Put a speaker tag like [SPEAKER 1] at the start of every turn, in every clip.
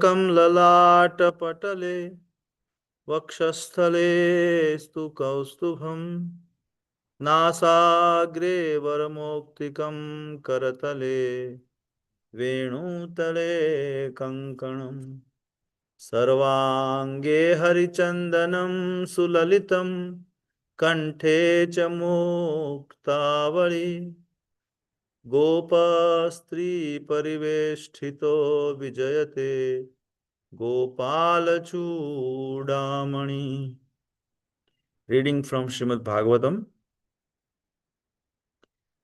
[SPEAKER 1] तिलकं ललाटपटले वक्षस्थले स्तु कौस्तुभं नासाग्रे वरमौक्तिकं करतले वेणुतले कङ्कणम् सर्वाङ्गे हरिचन्दनं सुललितं कण्ठे च मुक्तावळि गोपस्त्रीपरिवेष्टितो विजयते गोपालचूडामणि. Reading from Srimad Bhagavatam,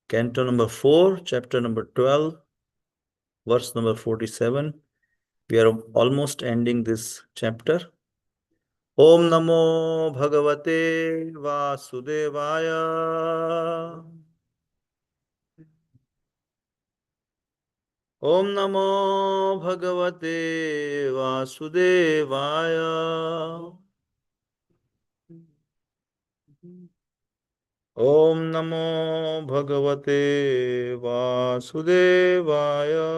[SPEAKER 1] Canto number 4, chapter number 12, verse number 47. We are almost ending this chapter. Om Namo Bhagavate Vasudevaya. Om Namo Bhagavate Vasudevaya. Om Namo Bhagavate Vasudevaya.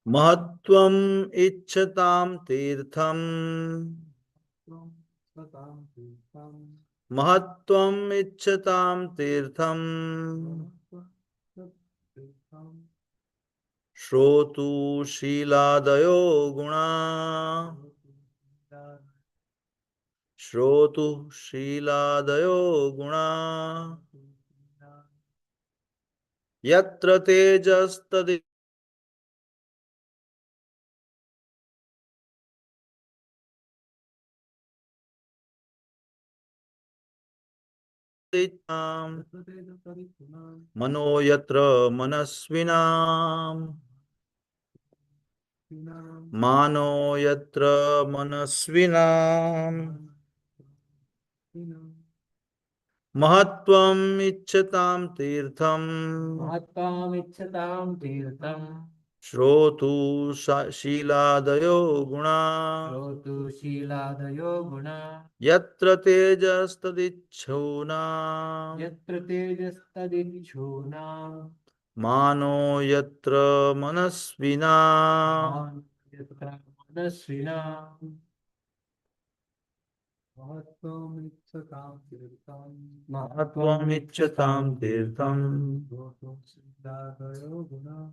[SPEAKER 1] Mahatvam ichchatam tirtham. Mahatvam ichchatam tirtham. Shrotu shiladayo guna. Shrotu shiladayo guna. Yatra tejas tadi. Mano yatra manasvinam. Mano yatra manasvinam. Mahatvam ichchatam tirtham.
[SPEAKER 2] Mahatvam ichchatam tirtham.
[SPEAKER 1] Shrotu shiladayo guna.
[SPEAKER 2] Shrotu shiladayo guna.
[SPEAKER 1] Yatra tejas tadichhunam.
[SPEAKER 2] Yatra tejas tadichhunam.
[SPEAKER 1] Mano yatra manasvinam.
[SPEAKER 2] Yatra manasvinam. Mahatvam ichchatam tirtham.
[SPEAKER 1] Mahatvam ichchatam tirtham.
[SPEAKER 2] Shrotu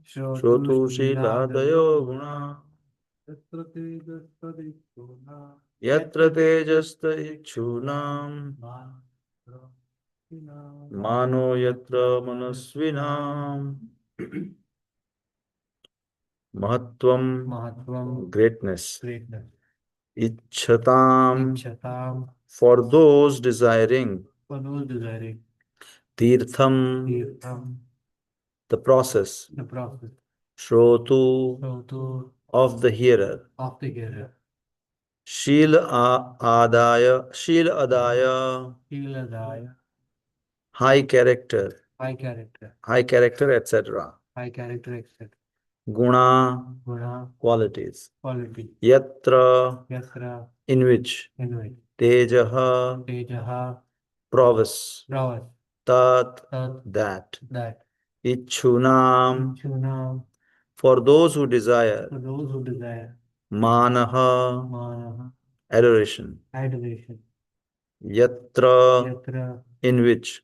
[SPEAKER 1] Shrotu
[SPEAKER 2] shiladayo guna.
[SPEAKER 1] shiladayo guna.
[SPEAKER 2] Yatra tejas tadichhunam.
[SPEAKER 1] Yatra tejas tadichhunam. Mano yatra manasvinam. Mahatvam, greatness. Ichchatam, for those desiring. Tirtham, the process. Shrotu, of the hearer. Shil adaya, high character, etc. Guna, qualities. Yatra, in which. Tejaha, prowess. Tat, that. Ichhunam, for those who desire. Manaha, adoration. Yatra, in which.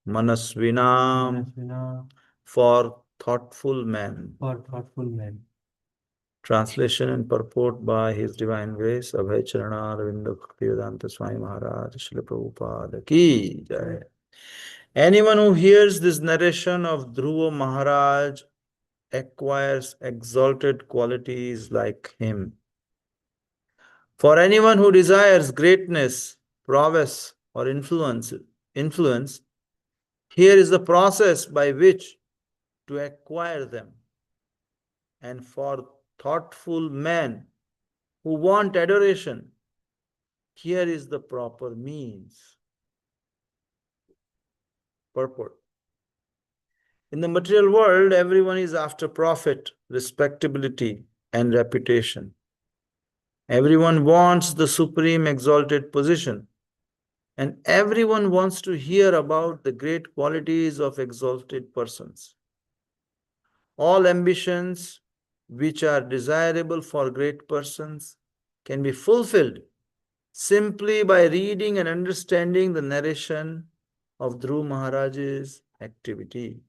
[SPEAKER 1] Manasvinam, for thoughtful men. Translation and purport by His Divine Grace, Abhay Charana Ravinda Bhaktivedanta Swami Maharaj, Srila Prabhupada Ki Jai. Anyone who hears this narration of Dhruva Maharaj acquires exalted qualities like him. For anyone who desires greatness, prowess, or influence, here is the process by which to acquire them. And for thoughtful men who want adoration, here is the proper means. Purport. In the material world, everyone is after profit, respectability, and reputation. Everyone wants the supreme exalted position. And everyone wants to hear about the great qualities of exalted persons. All ambitions which are desirable for great persons can be fulfilled simply by reading and understanding the narration of Dhruv Maharaj's activity.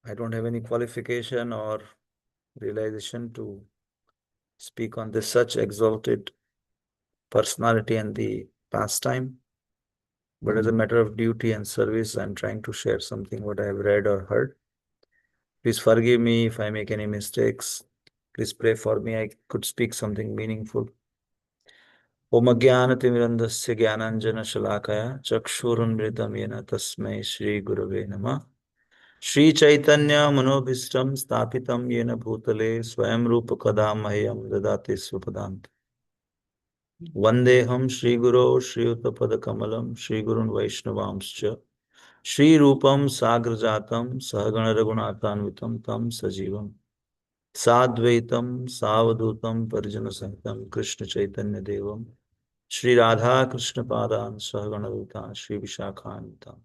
[SPEAKER 1] I don't have any qualification or realization to speak on this such exalted personality and the pastime. But as a matter of duty and service, I'm trying to share something what I have read or heard. Please forgive me if I make any mistakes. Please pray for me. I could speak something meaningful. Om Ajnanatimirandasya Jnananjana Shalakaya Chakshurunmritam Yena Tasmai Shri Gurave Namah. Shri Chaitanya Manobhishtam Stapitam Yena Bhutale Swayam Rupa Kadamahyam Dadati Swapadant. Vandeham Shri Guru Shri Uttapada Kamalam Shri Gurun Vaishnavamscha Shri Rupam Sagrajatam Sahagana Raghunathanvitam Tam Sajivam Sadvaitam Savadutam Parijana Sahitam Krishna Chaitanya Devam Shri Radha Krishna Padan Sahagana Shri Vishakhanvitam.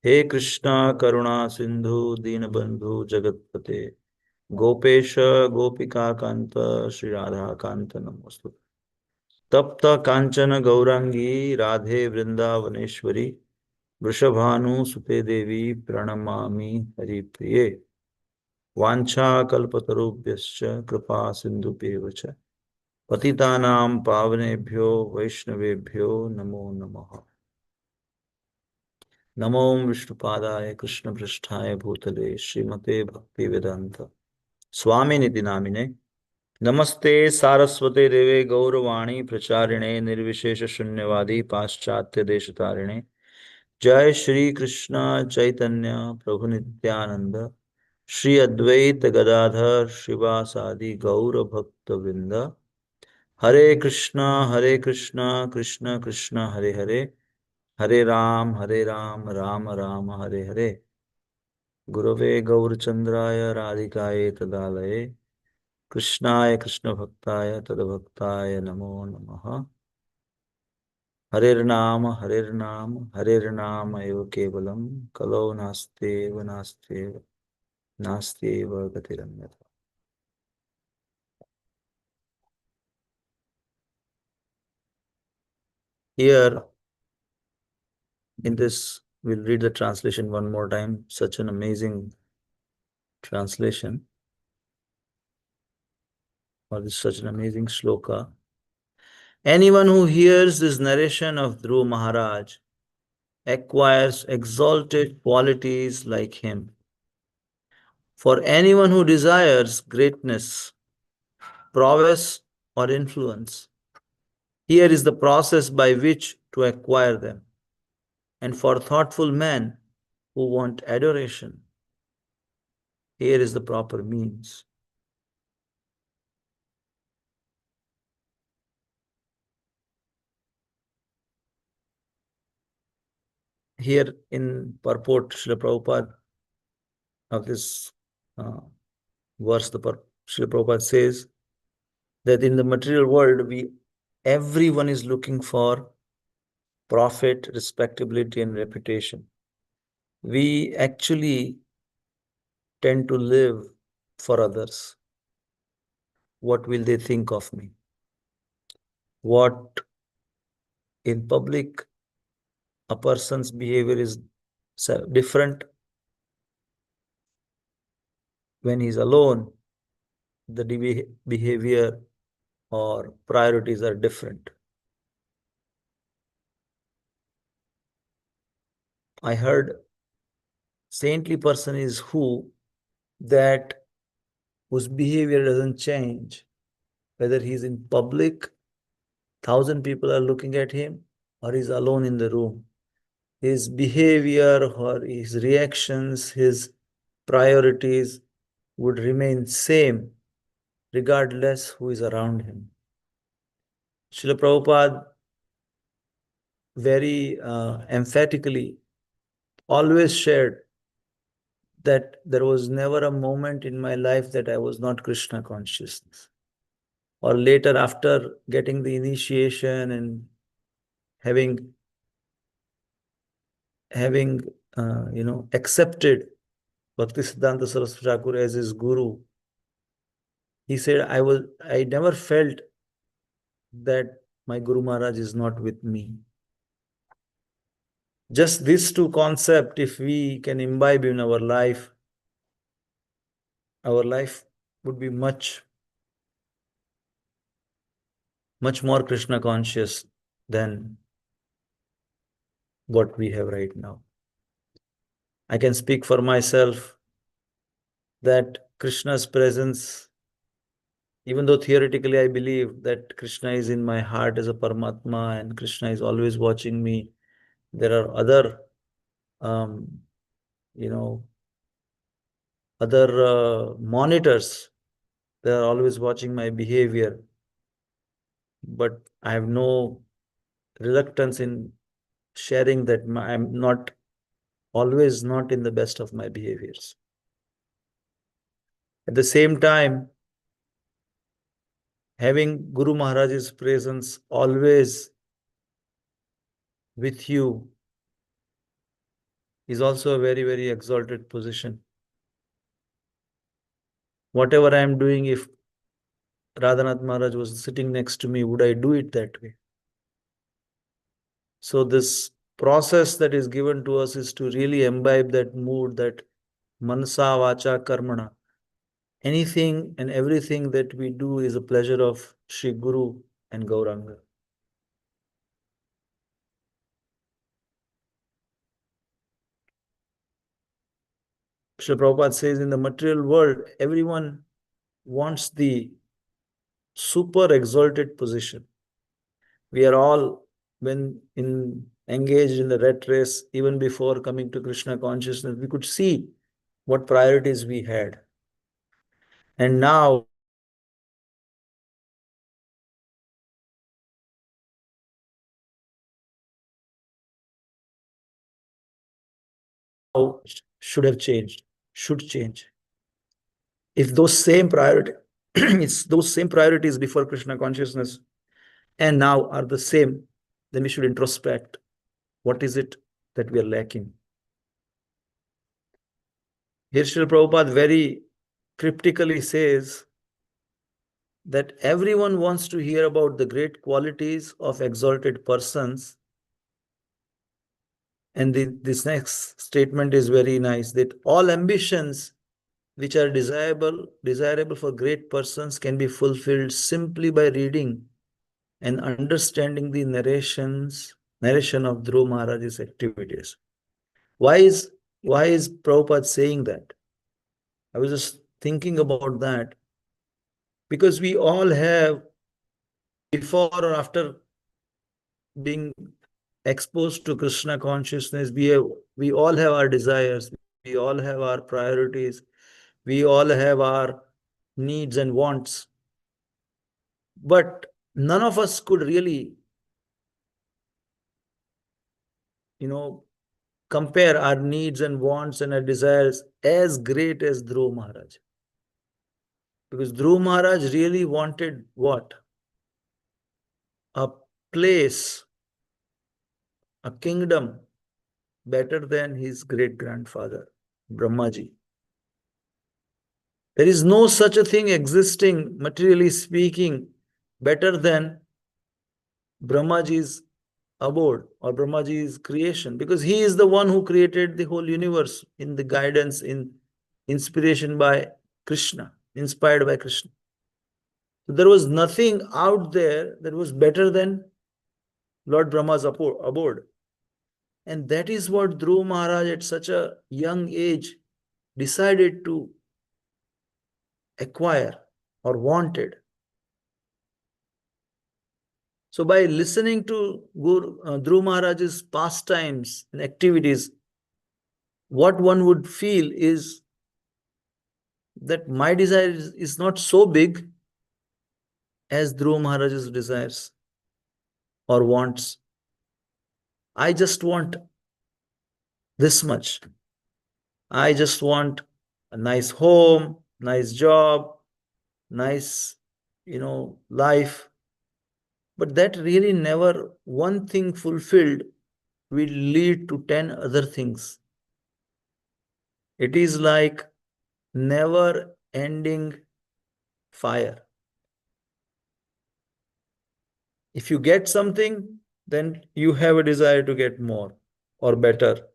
[SPEAKER 1] He Krishna Karuna Sindhu Dinabandhu Jagatpate Gopesha Gopika Kanta Shri Radha Kanta Namastu Tapta Kanchana Gaurangi Radhe Vrindavaneshwari Vrishabhanu Sute Devi Pranamami Hari Priye Vancha Kalpatarubhyascha Kripa Sindhu Pevacha Patitanam Pavanebhyo Vaishnavebhyo Namo Namaha Namo Vishnupadaya Krishna Prishthaya Bhutale Srimate Bhakti Vedanta Swami Niti Namine Namaste Saraswate Deve Gauravani Pracharine Nirvishesha Shunyavadi Paschatya Deshatarine Jai Shri Krishna Chaitanya Prabhu Nityananda Shri Advaita Gadadhar Shivasadi Gaura Bhakta Vrinda Hare Krishna Krishna Krishna Hare Hare Hare Ram Ram Ram Hare Hare Gurave Gaurachandraya Radhikaye Tadalaye Krishnaya Krishna Bhaktaya Tadabhaktaya Namo Namaha Harer Nam Eva Kevalam Kalo Nasteva Gatiranyata. Here in this, we'll read the translation one more time. Such an amazing translation, or this such an amazing shloka. Anyone who hears this narration of Dhruv Maharaj acquires exalted qualities like him. For anyone who desires greatness, prowess, or influence, here is the process by which to acquire them. And for thoughtful men who want adoration, here is the proper means. Here in purport, Srila Prabhupada of this verse, Srila Prabhupada says that in the material world, everyone is looking for profit, respectability, and reputation. We actually tend to live for others. What will they think of me? What in public, a person's behavior is different. When he's alone, the behavior or priorities are different. I heard saintly person is whose behavior doesn't change, whether he's in public, 1,000 people are looking at him, or he's alone in the room. His behavior or his reactions, his priorities would remain same regardless who is around him. Srila Prabhupada very emphatically always shared that there was never a moment in my life that I was not Krishna consciousness. or later after getting the initiation and having accepted Bhaktisiddhanta Saraswati Thakur as his guru, he said, I never felt that my Guru Maharaj is not with me. Just these two concepts, if we can imbibe in our life would be much, much more Krishna conscious than what we have right now. I can speak for myself that Krishna's presence, even though theoretically I believe that Krishna is in my heart as a Paramatma and Krishna is always watching me, there are um, you know, other monitors that are always watching my behavior. But I have no reluctance in sharing that I'm not always not in the best of my behaviors. At the same time, having Guru Maharaj's presence always with you is also a very, very exalted position. Whatever I am doing, if Radhanath Maharaj was sitting next to me, would I do it that way? So this process that is given to us is to really imbibe that mood, that manasa vacha karmana. Anything and everything that we do is a pleasure of Sri Guru and Gauranga. Srila Prabhupada says in the material world, everyone wants the super exalted position. We are all, when engaged in the rat race, even before coming to Krishna consciousness, we could see what priorities we had. And now, should have changed, should change. If those same priority, it's those same priorities before Krishna consciousness and now are the same, then we should introspect. What is it that we are lacking? Here Srila Prabhupada very cryptically says that everyone wants to hear about the great qualities of exalted persons. And this next statement is very nice, that all ambitions which are desirable for great persons can be fulfilled simply by reading and understanding the narration of Dhruv Maharaj's activities. Why is Prabhupada saying that? I was just thinking about that because we all have, before or after being exposed to Krishna consciousness, we all have our desires, we all have our priorities, we all have our needs and wants. But none of us could really, compare our needs and wants and our desires as great as Dhruv Maharaj. Because Dhruv Maharaj really wanted what? A place, a kingdom better than his great grandfather, Brahmaji. There is no such a thing existing, materially speaking, better than Brahmaji's abode or Brahmaji's creation, because he is the one who created the whole universe in the guidance, in inspiration by Krishna, inspired by Krishna. So there was nothing out there that was better than Lord Brahma's abode. And that is what Dhruv Maharaj at such a young age decided to acquire or wanted. So by listening to Dhruv Maharaj's pastimes and activities, what one would feel is that my desire is not so big as Dhruv Maharaj's desires or wants. I just want this much. I just want a nice home, nice job, nice, life, but that really never one thing fulfilled will lead to 10 other things. It is like never ending fire. If you get something, then you have a desire to get more or better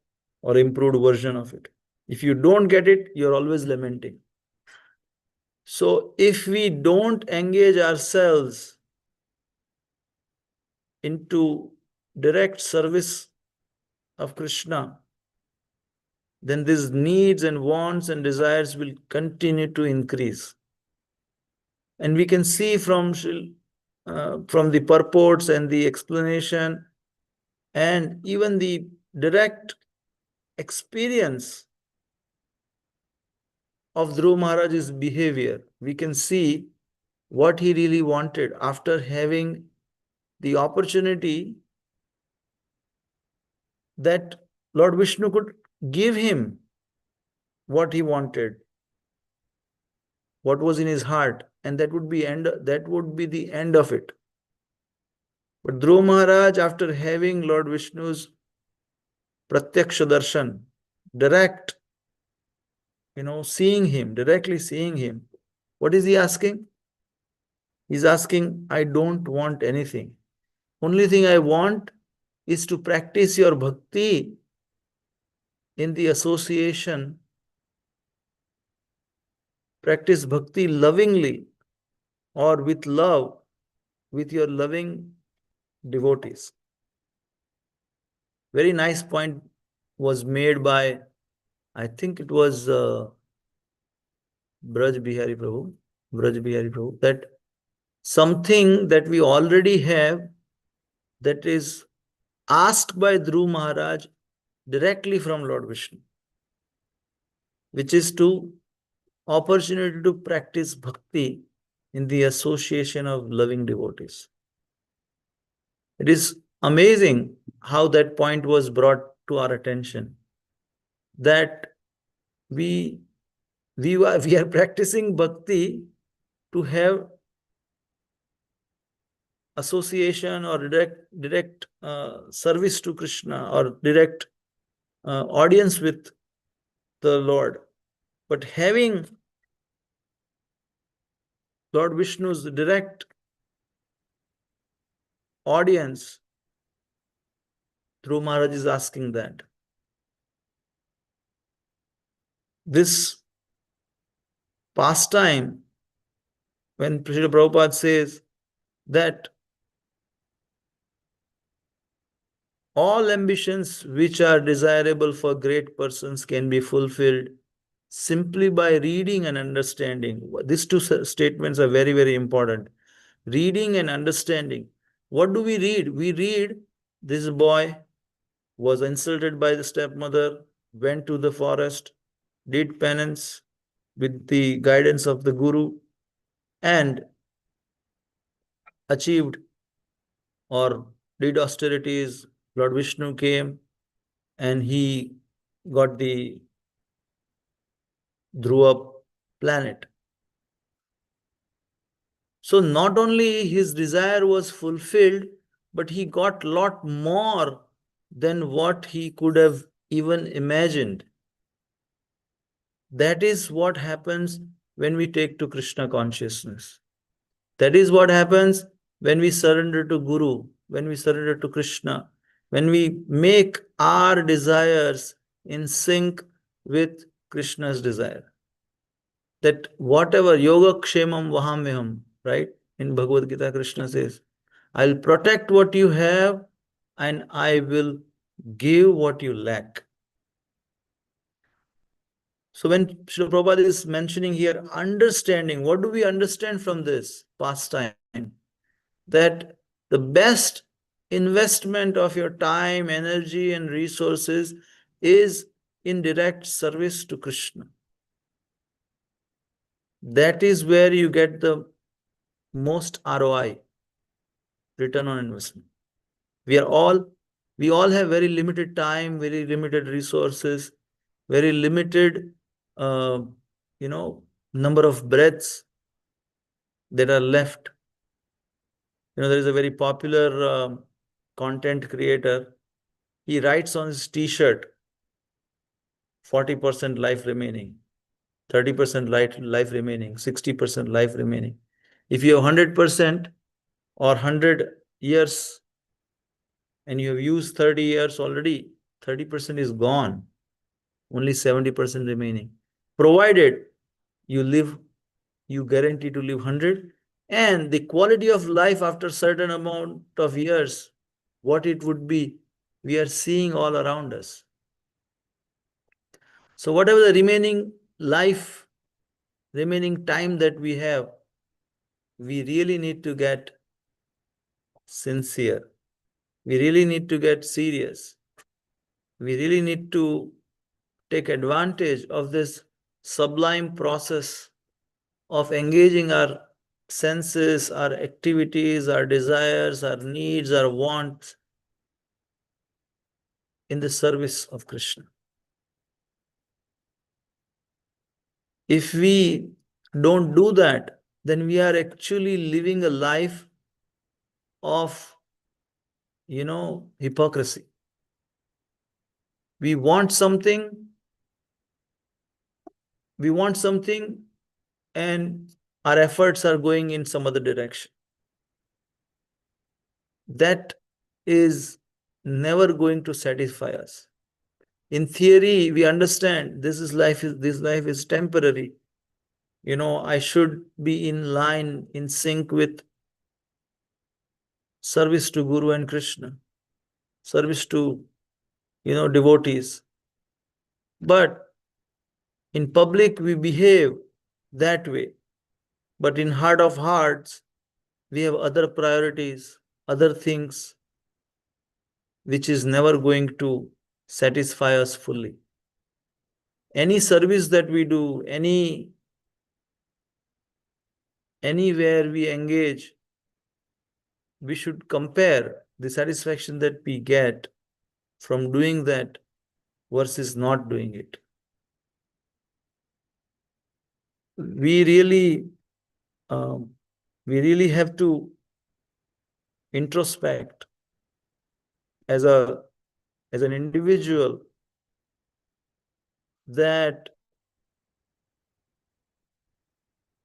[SPEAKER 1] or improved version of it. If you don't get it, you're always lamenting. So if we don't engage ourselves into direct service of Krishna, then these needs and wants and desires will continue to increase. And we can see from the purports and the explanation and even the direct experience of Dhruv Maharaj's behavior, we can see what he really wanted after having the opportunity that Lord Vishnu could give him what he wanted, what was in his heart, and that would be the end of it. But Dhruv Maharaj, after having Lord Vishnu's pratyaksha darshan, direct, directly seeing him, what is he asking? He's asking, I don't want anything. Only thing I want is to practice your bhakti in the association, practice bhakti lovingly or with love with your loving devotees. Very nice point was made by, I think it was Braj Bihari Prabhu, that something that we already have that is asked by Dhruv Maharaj directly from Lord Vishnu, which is to opportunity to practice bhakti in the association of loving devotees. It is amazing how that point was brought to our attention, that we are practicing bhakti to have association or direct service to Krishna or direct audience with the Lord. But having Lord Vishnu's direct audience, Dhruv Maharaj is asking that. This pastime, when Srila Prabhupada says that all ambitions which are desirable for great persons can be fulfilled simply by reading and understanding. These two statements are very, very important. Reading and understanding. What do we read? We read this boy was insulted by the stepmother, went to the forest, did penance with the guidance of the Guru, and achieved or did austerities. Lord Vishnu came and he got the Dhruva planet. So not only his desire was fulfilled, but he got a lot more than what he could have even imagined. That is what happens when we take to Krishna consciousness. That is what happens when we surrender to Guru, when we surrender to Krishna, when we make our desires in sync with Krishna's desire. That whatever yoga kshemam vahamyam, right? In Bhagavad Gita, Krishna says, I'll protect what you have and I will give what you lack. So when Srila Prabhupada is mentioning here understanding, what do we understand from this pastime? That the best investment of your time, energy, and resources is in direct service to Krishna. That is where you get the most ROI, return on investment. We all have very limited time, very limited resources, very limited number of breaths. that are left. There is a very popular content creator. He writes on his t-shirt, 40% life remaining, 30% life remaining, 60% life remaining. If you have 100% or 100 years and you have used 30 years already, 30% is gone, only 70% remaining. Provided you guarantee to live 100, and the quality of life after certain amount of years, what it would be, we are seeing all around us. So whatever the remaining time that we have, we really need to get sincere. We really need to get serious. We really need to take advantage of this sublime process of engaging our senses, our activities, our desires, our needs, our wants in the service of Krishna. If we don't do that, then we are actually living a life of, hypocrisy. We want something, and our efforts are going in some other direction. That is never going to satisfy us. In theory, we understand this life is temporary. I should be in line, in sync with service to Guru and Krishna, service to, devotees. But in public, we behave that way. But in heart of hearts, we have other priorities, other things, which is never going to satisfy us fully. Any service that we do, anywhere we engage, we should compare the satisfaction that we get from doing that versus not doing it. We really have to introspect as an individual, that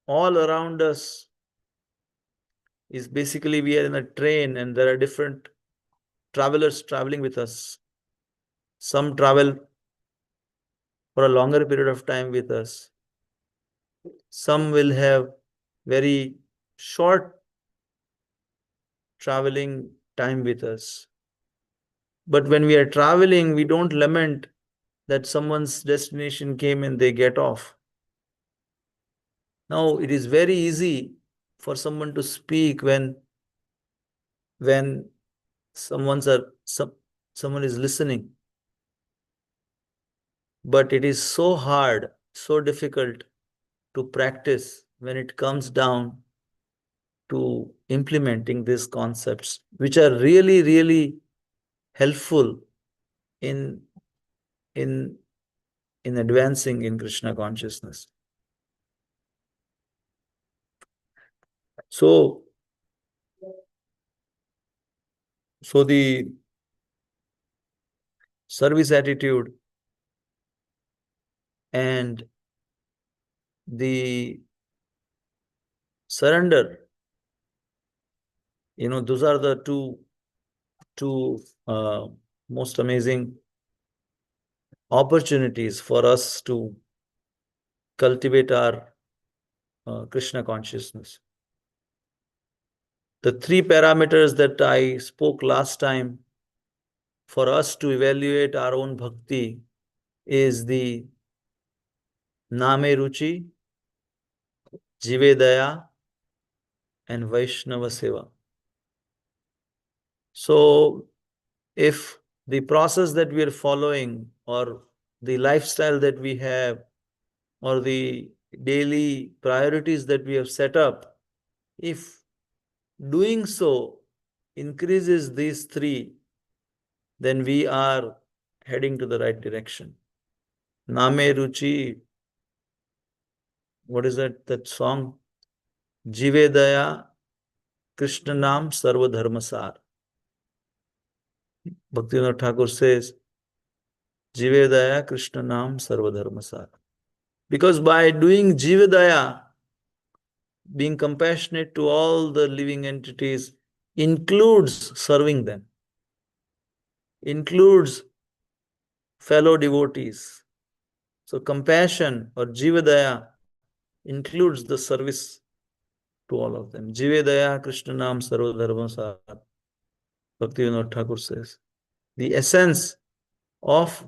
[SPEAKER 1] all around us is basically, we are in a train and there are different travelers traveling with us. Some travel for a longer period of time with us. Some will have very short traveling time with us. But when we are traveling, we don't lament that someone's destination came and they get off. Now, it is very easy for someone to speak when someone is listening. But it is so hard, so difficult to practice when it comes down to implementing these concepts, which are really, really helpful in advancing in Krishna consciousness. So the service attitude and the surrender, those are the two most amazing opportunities for us to cultivate our Krishna consciousness. The three parameters that I spoke last time for us to evaluate our own bhakti is the Name Ruchi, Jive Daya, and Vaishnava Seva. So, if the process that we are following, or the lifestyle that we have, or the daily priorities that we have set up, if doing so increases these three, then we are heading to the right direction. Name Ruchi, what is that song? Jive Daya Krishna Nam Sarva Dharma Sar. Bhaktivinoda Thakur says, Jive Daya Krishna Nam Sarva Dharma Sar. Because by doing Jiva Daya, being compassionate to all the living entities, includes serving them, includes fellow devotees. So compassion or Jiva Daya includes the service to all of them. Jive Daya Krishna Nam Sarva Dharma Sar. Bhaktivinoda Thakur says. The essence of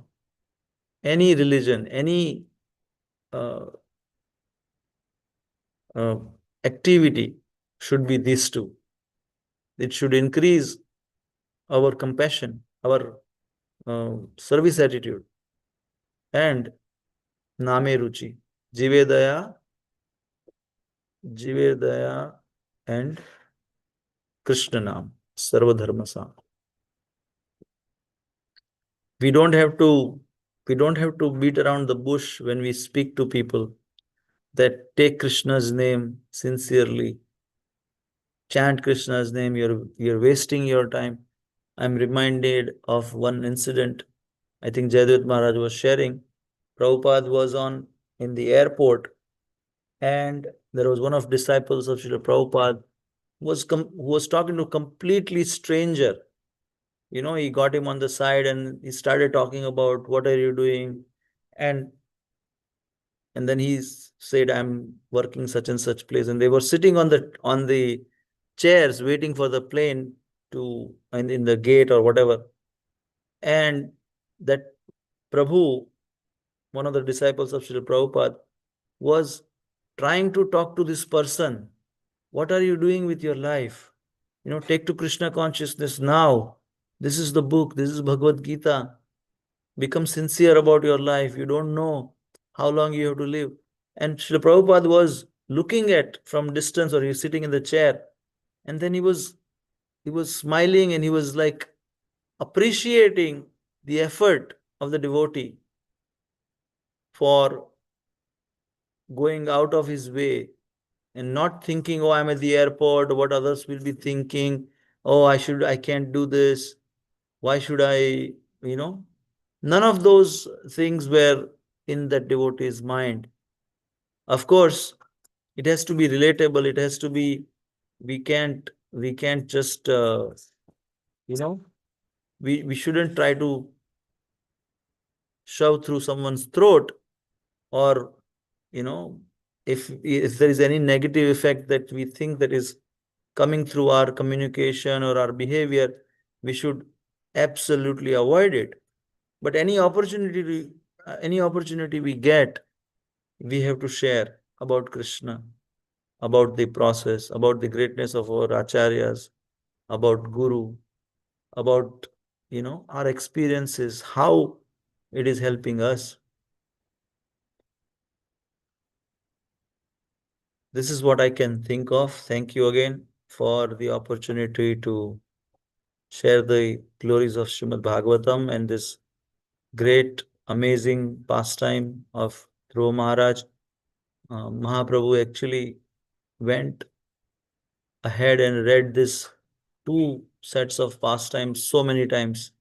[SPEAKER 1] any religion, any uh, uh, activity should be these two. It should increase our compassion, our service attitude, and Name Ruchi. Jive Daya, Jive Daya, and Krishna Nam, Sarva Dharma Sam. We don't have to we don't have to beat around the bush when we speak to people that take Krishna's name sincerely, chant Krishna's name. You're wasting your time. I'm reminded of one incident. I think Jayadevata Maharaj was sharing. Prabhupada was on in the airport, and there was one of disciples of Srila Prabhupada who was talking to a completely stranger. He got him on the side and he started talking about what are you doing, and then he said, I'm working such and such place, and they were sitting on the chairs waiting for the plane to and in the gate or whatever. And that Prabhu, one of the disciples of Srila Prabhupada, was trying to talk to this person. What are you doing with your life? Take to Krishna consciousness now. This is the book, this is Bhagavad Gita. Become sincere about your life. You don't know how long you have to live. And Srila Prabhupada was looking at from distance, or he was sitting in the chair, and then he was smiling, and he was like appreciating the effort of the devotee for going out of his way and not thinking, oh, I'm at the airport, what others will be thinking, oh, I can't do this, why should I, you know? None of those things were in that devotee's mind. Of course, it has to be relatable, it has to be, we can't just, you know, we shouldn't try to shove through someone's throat, or, you know, if there is any negative effect that we think that is coming through our communication or our behavior, we should absolutely avoid it. But any opportunity we get, we have to share about Krishna, about the process, about the greatness of our acharyas, about Guru, about our experiences, how it is helping us. This is what I can think of. Thank you again for the opportunity to share the glories of Srimad Bhagavatam and this great, amazing pastime of Dhruva Maharaj. Mahaprabhu actually went ahead and read this two sets of pastimes so many times.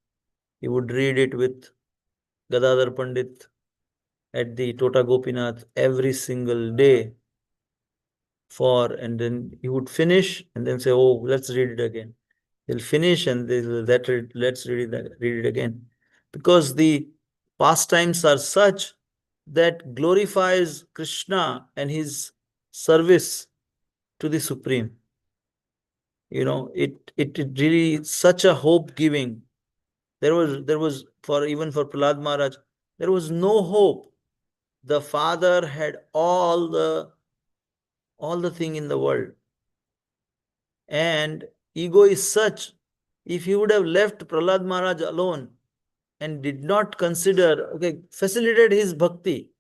[SPEAKER 1] He would read it with Gadadhar Pandit at the Tota Gopinath every single day, and then he would finish and then say, oh, let's read it again. He'll finish and let's read it again. Because the pastimes are such that glorifies Krishna and his service to the Supreme. It really such a hope giving. There was for Prahlad Maharaj, there was no hope. The father had all the thing in the world, and ego is such, if he would have left Prahlad Maharaj alone and did not consider, okay, facilitate his bhakti,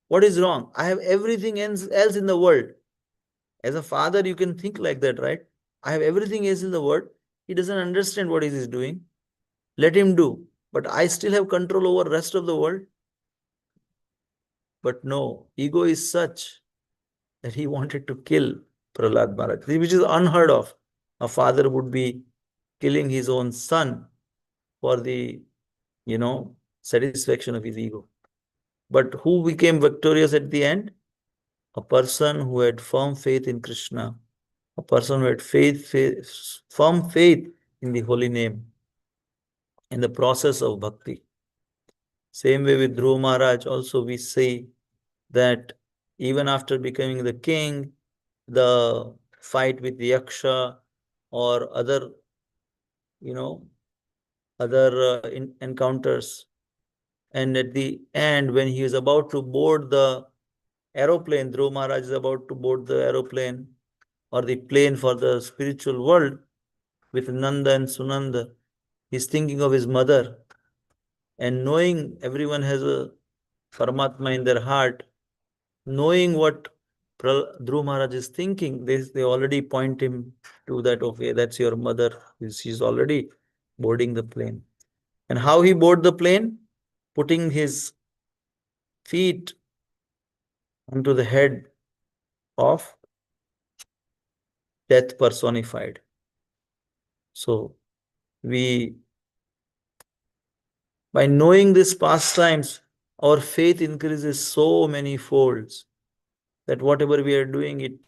[SPEAKER 1] what is wrong? I have everything else in the world. As a father, you can think like that, right? I have everything else in the world. He doesn't understand what he is doing. Let him do. But I still have control over rest of the world. But no, ego is such that he wanted to kill Prahlad Maharaj, which is unheard of. A father would be killing his own son for the, satisfaction of his ego. But who became victorious at the end? A person who had firm faith in Krishna, a person who had firm faith in the holy name, in the process of bhakti. Same way with Dhruva Maharaj, also we say that even after becoming the king, the fight with the Yaksha or other, encounters. And at the end, when he is about to board the aeroplane, Dhruva Maharaj is about to board the aeroplane or the plane for the spiritual world with Nanda and Sunanda. He's thinking of his mother, and knowing everyone has a Paramatma in their heart, knowing what Dhruva Maharaj is thinking, they already point him to that, okay, that's your mother. She's already boarding the plane. And how he boarded the plane? Putting his feet onto the head of death personified. So by knowing these pastimes, our faith increases so many folds that whatever we are doing,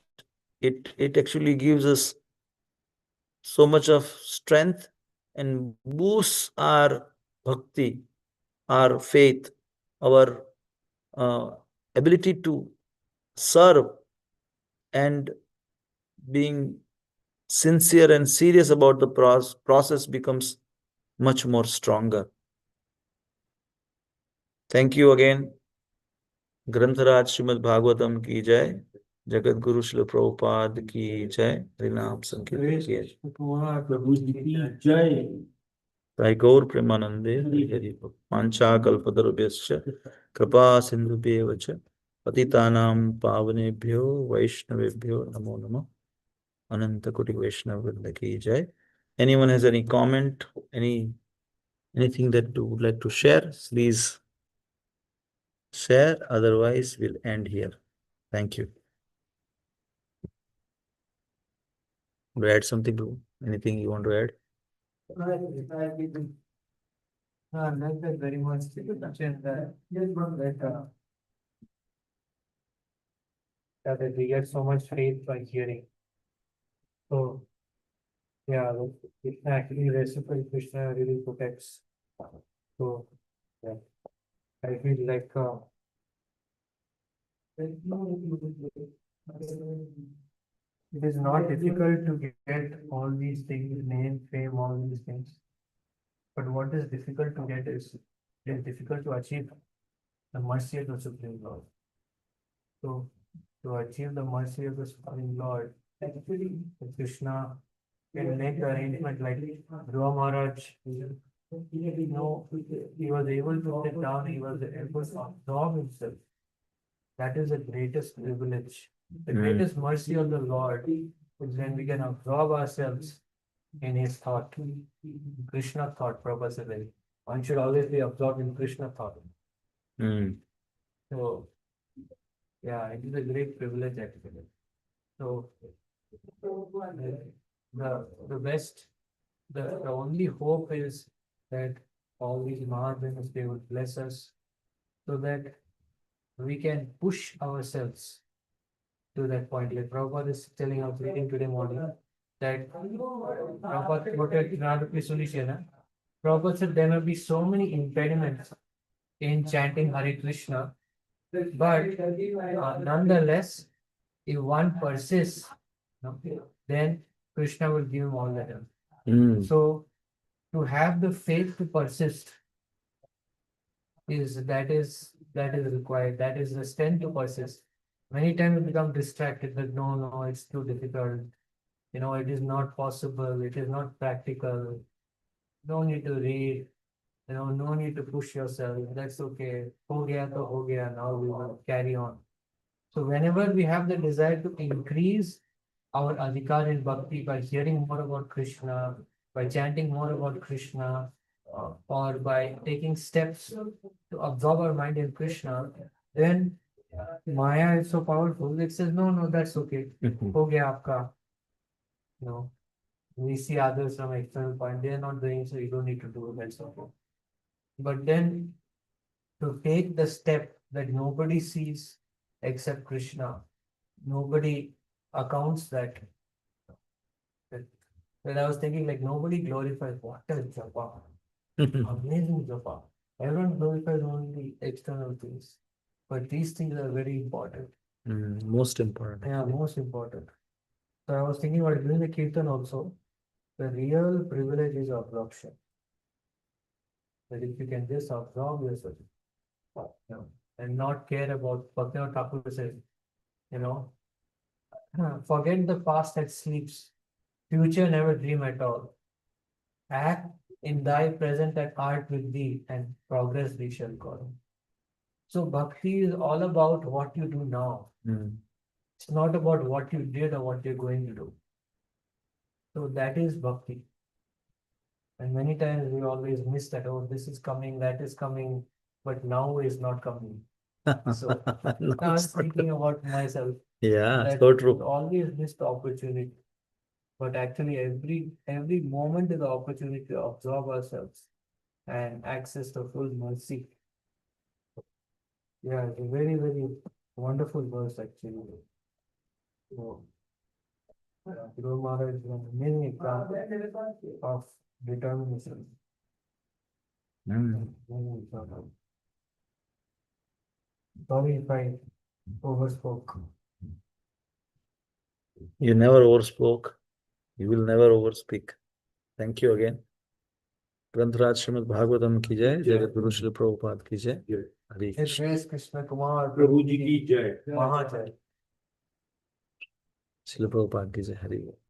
[SPEAKER 1] it actually gives us so much of strength and boosts our bhakti, our faith, our ability to serve, and being sincere and serious about the process becomes much more stronger. Thank you again. ग्रंथराज Shrimad Bhagavatam की जय, जगत गुरु श्री प्रभुपाद की जय, हरिनाम संकीर्तन की जय। ताई गौर प्रेमानंदे हरि पांचा कल्पतरुभ्यश्च कृपा सिंधुभ्येव च पतितानां पावनेभ्यो वैष्णवेभ्यो नमो नमः। अनंत कोटि वैष्णव वृंद की जय। Anyone has any comment, anything that you would like to share, please share. Otherwise, we'll end here. Thank you. Want to add something to anything you want to add?
[SPEAKER 2] I like that very much. That we get so much faith by hearing. So, yeah, Krishna actually reciprocal, Krishna really protects. So, yeah, I feel like it is not difficult to get all these things, name, fame, all these things. But what is difficult to get is it is difficult to achieve the mercy of the Supreme Lord. So, to achieve the mercy of the Supreme Lord, actually, Krishna can make the arrangement like Dhruva Maharaj. He was able to sit down, he was able to absorb himself. That is the greatest privilege. The greatest mercy of the Lord is when we can absorb ourselves in his thought. Krishna thought, Prabhu said, one should always be absorbed in Krishna thought. So, yeah, it is a great privilege actually. So, the best, the only hope is that all these Mahavinas, they will bless us so that we can push ourselves to that point. Like Prabhupada is telling us reading today morning that Prabhupada quoted Radha solution. Prabhupada said there may be so many impediments in chanting Hare Krishna, but nonetheless, if one persists, then Krishna will give him all the help. So, to have the faith to persist is required. That is the strength to persist. Many times we become distracted that no, it's too difficult. It is not possible. It is not practical. No need to read. No need to push yourself. That's okay. Ho gaya to ho gaya. Now we will carry on. So whenever we have the desire to increase our adhikar in bhakti by hearing more about Krishna, by chanting more about Krishna, or by taking steps to absorb our mind in Krishna, then Maya is so powerful. It says, no, no, that's okay. हो गया आपका. No. We see others from external point. They are not doing so. You don't need to do it. That's okay. But then to take the step that nobody sees except Krishna, nobody accounts that. When I was thinking, like, nobody glorifies what is japa. Amazing japa. Everyone glorifies only external things. But these things are very important.
[SPEAKER 1] Most important.
[SPEAKER 2] Yeah, most important. So I was thinking about doing the kirtan also. The real privilege is absorption. That if you can just absorb yourself, and not care about Bhaktivinoda Thakur says, you know, forget the past that sleeps, future never dream at all. Act in thy present and art with thee, and progress we shall call. So bhakti is all about what you do now. It's not about what you did or what you're going to do. So that is bhakti. And many times we always miss that, oh, this is coming, that is coming, but now is not coming. So
[SPEAKER 1] No,
[SPEAKER 2] now I'm
[SPEAKER 1] it's not
[SPEAKER 2] thinking about myself
[SPEAKER 1] Yeah,
[SPEAKER 2] that
[SPEAKER 1] so
[SPEAKER 2] we
[SPEAKER 1] true.
[SPEAKER 2] always miss the opportunity. But actually every moment is the opportunity to absorb ourselves and access the full mercy. Yeah, it's a very, very wonderful verse actually. So, Guru Maharaj is an amazing example of determination. Amazing example. Sorry if I overspoke.
[SPEAKER 1] You never overspoke. You will never overspeak. Thank you again. ग्रंथराज Shrimad Bhagavatam की जय, जगत गुरु श्री प्रभुपाद की जय. हरे
[SPEAKER 2] His
[SPEAKER 1] Krishna.
[SPEAKER 2] grace Krishna Kumar
[SPEAKER 3] प्रभु जी की जय.
[SPEAKER 2] Mahajay.
[SPEAKER 1] Shri Prabhupada की जय. हरि बोल.